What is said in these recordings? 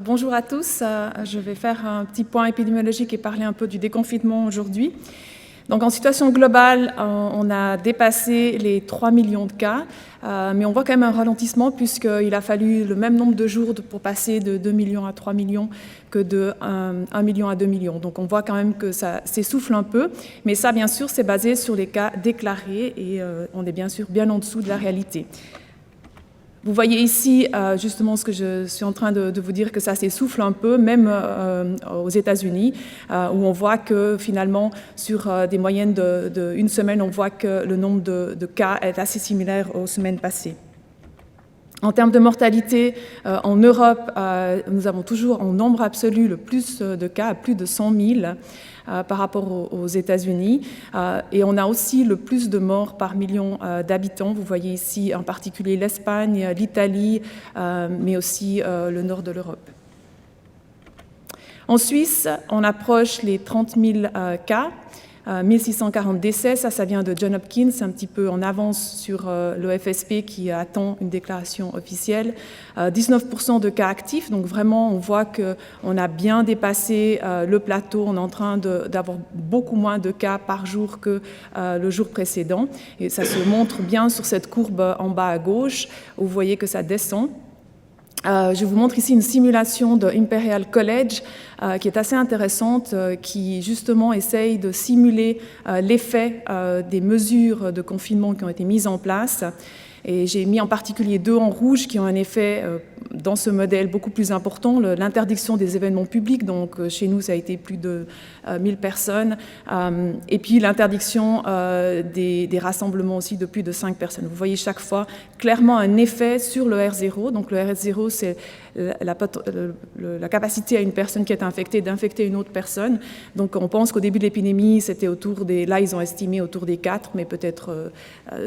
Bonjour à tous, je vais faire un petit point épidémiologique et parler un peu du déconfinement aujourd'hui. Donc en situation globale, on a dépassé les 3 millions de cas, mais on voit quand même un ralentissement puisqu'il a fallu le même nombre de jours pour passer de 2 millions à 3 millions que de 1 million à 2 millions. Donc on voit quand même que ça s'essouffle un peu, mais ça bien sûr c'est basé sur les cas déclarés et on est bien sûr bien en dessous de la réalité. Vous voyez ici justement ce que je suis en train de vous dire, que ça s'essouffle un peu, même aux États-Unis, où on voit que finalement, sur des moyennes d'une semaine, on voit que le nombre de cas est assez similaire aux semaines passées. En termes de mortalité, en Europe, nous avons toujours en nombre absolu le plus de cas, à plus de 100 000 par rapport aux États-Unis. Et on a aussi le plus de morts par million d'habitants. Vous voyez ici en particulier l'Espagne, l'Italie, mais aussi le nord de l'Europe. En Suisse, on approche les 30 000 cas. 1640 décès, ça vient de Johns Hopkins, un petit peu en avance sur l'OFSP qui attend une déclaration officielle. 19% de cas actifs, donc vraiment on voit qu'on a bien dépassé le plateau, on est en train d'avoir beaucoup moins de cas par jour que le jour précédent. Et ça se montre bien sur cette courbe en bas à gauche, où vous voyez que ça descend. Je vous montre ici une simulation de Imperial College qui est assez intéressante, qui justement essaye de simuler l'effet des mesures de confinement qui ont été mises en place. Et j'ai mis en particulier deux en rouge qui ont un effet dans ce modèle beaucoup plus important, l'interdiction des événements publics, donc chez nous ça a été plus de 1000 personnes, et puis l'interdiction des rassemblements aussi de plus de 5 personnes. Vous voyez chaque fois clairement un effet sur le R0, donc le R0 c'est la capacité à une personne qui est infectée d'infecter une autre personne. Donc on pense qu'au début de l'épidémie c'était là ils ont estimé autour des 4, mais peut-être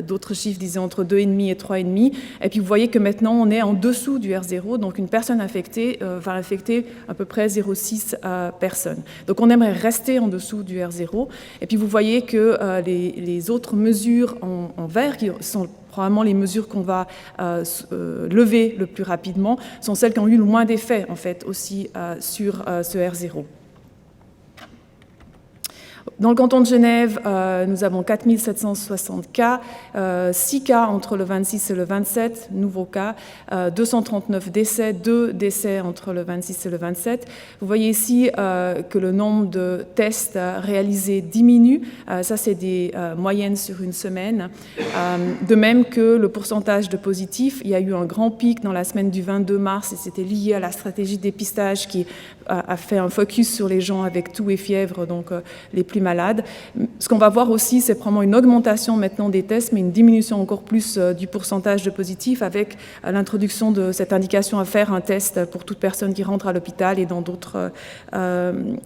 d'autres chiffres disaient entre 2,5 et 3,5. Et puis vous voyez que maintenant on est en dessous du R0, donc une personne infectée va infecter à peu près 0,6 personnes. Donc on aimerait rester en dessous du R0. Et puis vous voyez que les autres mesures en vert, qui sont probablement les mesures qu'on va lever le plus rapidement, sont celles qui ont eu le moins d'effet en fait aussi sur ce R0. Dans le canton de Genève, nous avons 4 760 cas, 6 cas entre le 26 et le 27, nouveaux cas, 239 décès, 2 décès entre le 26 et le 27. Vous voyez ici que le nombre de tests réalisés diminue, ça c'est des moyennes sur une semaine. De même que le pourcentage de positifs, il y a eu un grand pic dans la semaine du 22 mars et c'était lié à la stratégie de dépistage qui a fait un focus sur les gens avec toux et fièvre, donc les plus malades. Ce qu'on va voir aussi, c'est probablement une augmentation maintenant des tests, mais une diminution encore plus du pourcentage de positifs avec l'introduction de cette indication à faire un test pour toute personne qui rentre à l'hôpital et dans d'autres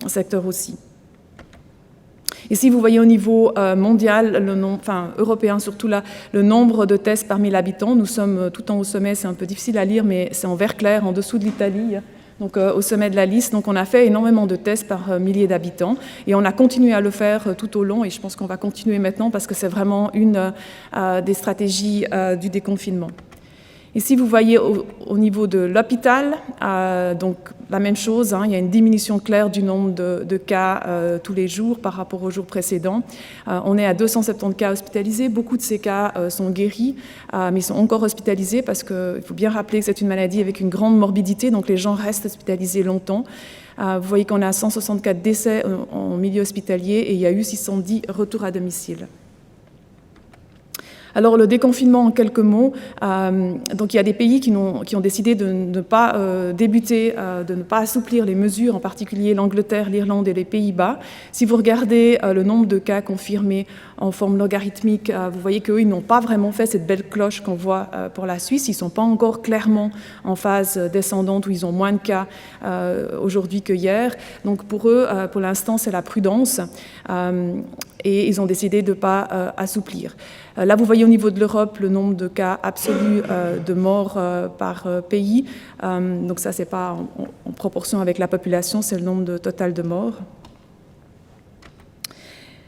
secteurs aussi. Ici, vous voyez au niveau mondial, européen surtout là, le nombre de tests par 1000 habitants. Nous sommes tout en haut au sommet, c'est un peu difficile à lire, mais c'est en vert clair, en dessous de l'Italie. Donc au sommet de la liste. Donc on a fait énormément de tests par milliers d'habitants et on a continué à le faire tout au long et je pense qu'on va continuer maintenant parce que c'est vraiment une des stratégies du déconfinement. Ici, vous voyez au niveau de l'hôpital, donc la même chose, il y a une diminution claire du nombre de cas tous les jours par rapport aux jours précédents. On est à 270 cas hospitalisés. Beaucoup de ces cas sont guéris, mais ils sont encore hospitalisés parce qu'il faut bien rappeler que c'est une maladie avec une grande morbidité, donc les gens restent hospitalisés longtemps. Vous voyez qu'on a 164 décès en milieu hospitalier et il y a eu 610 retours à domicile. Alors le déconfinement en quelques mots, donc il y a des pays qui ont décidé de ne pas débuter, de ne pas assouplir les mesures, en particulier l'Angleterre, l'Irlande et les Pays-Bas. Si vous regardez le nombre de cas confirmés en forme logarithmique, vous voyez qu'eux, ils n'ont pas vraiment fait cette belle cloche qu'on voit pour la Suisse. Ils ne sont pas encore clairement en phase descendante où ils ont moins de cas aujourd'hui que hier. Donc pour eux, pour l'instant, c'est la prudence. Et ils ont décidé de ne pas assouplir. Là, vous voyez au niveau de l'Europe le nombre de cas absolus de morts par pays. Donc ça, ce n'est pas en proportion avec la population, c'est le nombre total de morts.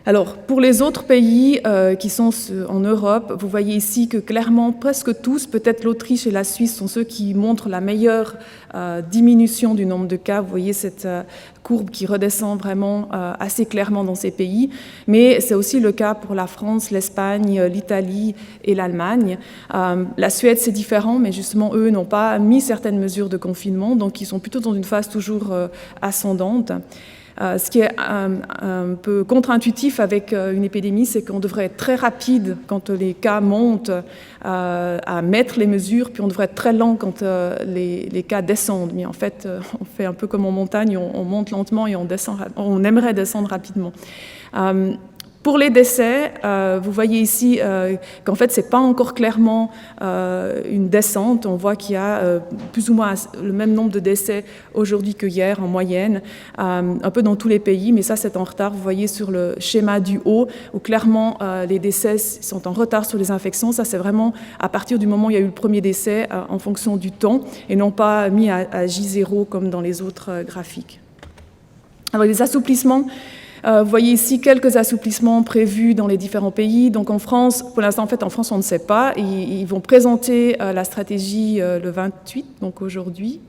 Alors, pour les autres pays qui sont en Europe, vous voyez ici que clairement, presque tous, peut-être l'Autriche et la Suisse, sont ceux qui montrent la meilleure diminution du nombre de cas. Vous voyez cette courbe qui redescend vraiment assez clairement dans ces pays. Mais c'est aussi le cas pour la France, l'Espagne, l'Italie et l'Allemagne. La Suède, c'est différent, mais justement, eux n'ont pas mis certaines mesures de confinement, donc ils sont plutôt dans une phase toujours ascendante. Ce qui est un peu contre-intuitif avec une épidémie, c'est qu'on devrait être très rapide quand les cas montent à mettre les mesures, puis on devrait être très lent quand les cas descendent. Mais en fait, on fait un peu comme en montagne, on monte lentement et on aimerait descendre rapidement. Pour les décès, vous voyez ici qu'en fait, ce n'est pas encore clairement une descente. On voit qu'il y a plus ou moins le même nombre de décès aujourd'hui que hier en moyenne, un peu dans tous les pays, mais ça, c'est en retard. Vous voyez sur le schéma du haut, où clairement les décès sont en retard sur les infections. Ça, c'est vraiment à partir du moment où il y a eu le premier décès en fonction du temps, et non pas mis à J0 comme dans les autres graphiques. Alors, les assouplissements. Vous voyez ici quelques assouplissements prévus dans les différents pays. Donc en France, pour l'instant, en fait, en France, on ne sait pas. Ils vont présenter la stratégie le 28, donc aujourd'hui,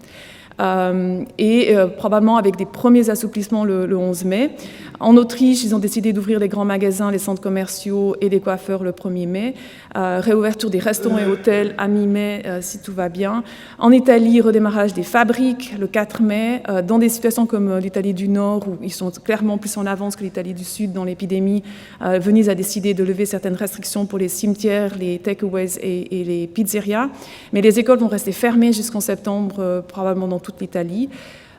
et probablement avec des premiers assouplissements le 11 mai. En Autriche, ils ont décidé d'ouvrir les grands magasins, les centres commerciaux et les coiffeurs le 1er mai. Réouverture des restaurants et hôtels à mi-mai, si tout va bien. En Italie, redémarrage des fabriques le 4 mai. Dans des situations comme l'Italie du Nord, où ils sont clairement plus en avance que l'Italie du Sud dans l'épidémie, Venise a décidé de lever certaines restrictions pour les cimetières, les takeaways et les pizzerias. Mais les écoles vont rester fermées jusqu'en septembre, probablement dans toute l'Italie.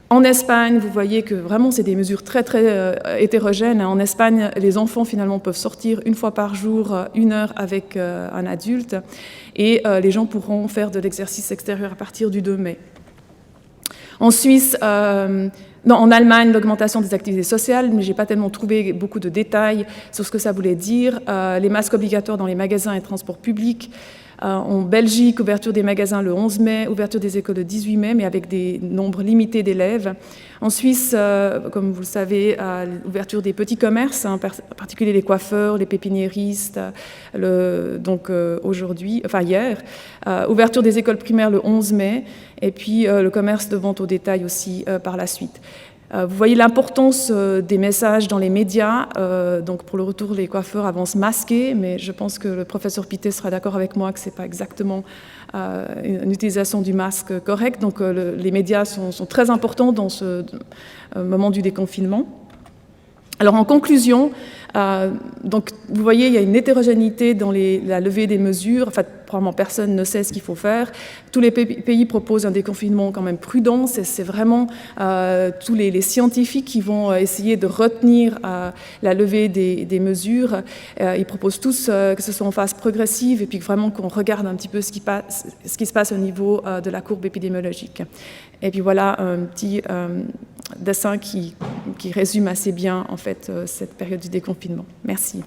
En Espagne, vous voyez que vraiment c'est des mesures très hétérogènes. En Espagne, les enfants finalement peuvent sortir une fois par jour, 1 heure avec un adulte, et les gens pourront faire de l'exercice extérieur à partir du 2 mai. En Suisse, en Allemagne, l'augmentation des activités sociales, mais je n'ai pas tellement trouvé beaucoup de détails sur ce que ça voulait dire. Les masques obligatoires dans les magasins et transports publics. En Belgique, ouverture des magasins le 11 mai, ouverture des écoles le 18 mai, mais avec des nombres limités d'élèves. En Suisse, comme vous le savez, ouverture des petits commerces, en particulier les coiffeurs, les pépiniéristes, aujourd'hui, enfin hier. Ouverture des écoles primaires le 11 mai, et puis le commerce de vente au détail aussi par la suite. Vous voyez l'importance des messages dans les médias. Donc pour le retour, les coiffeurs avancent masqués, mais je pense que le professeur Pittet sera d'accord avec moi que ce n'est pas exactement une utilisation du masque correcte. Donc les médias sont très importants dans ce moment du déconfinement. Alors en conclusion, donc vous voyez, il y a une hétérogénéité dans la levée des mesures. En fait, probablement personne ne sait ce qu'il faut faire. Tous les pays proposent un déconfinement quand même prudent. C'est vraiment tous les scientifiques qui vont essayer de retenir la levée des mesures. Ils proposent tous que ce soit en phase progressive et puis vraiment qu'on regarde un petit peu ce qui se passe au niveau de la courbe épidémiologique. Et puis voilà un petit dessin qui résume assez bien en fait cette période du déconfinement. Merci.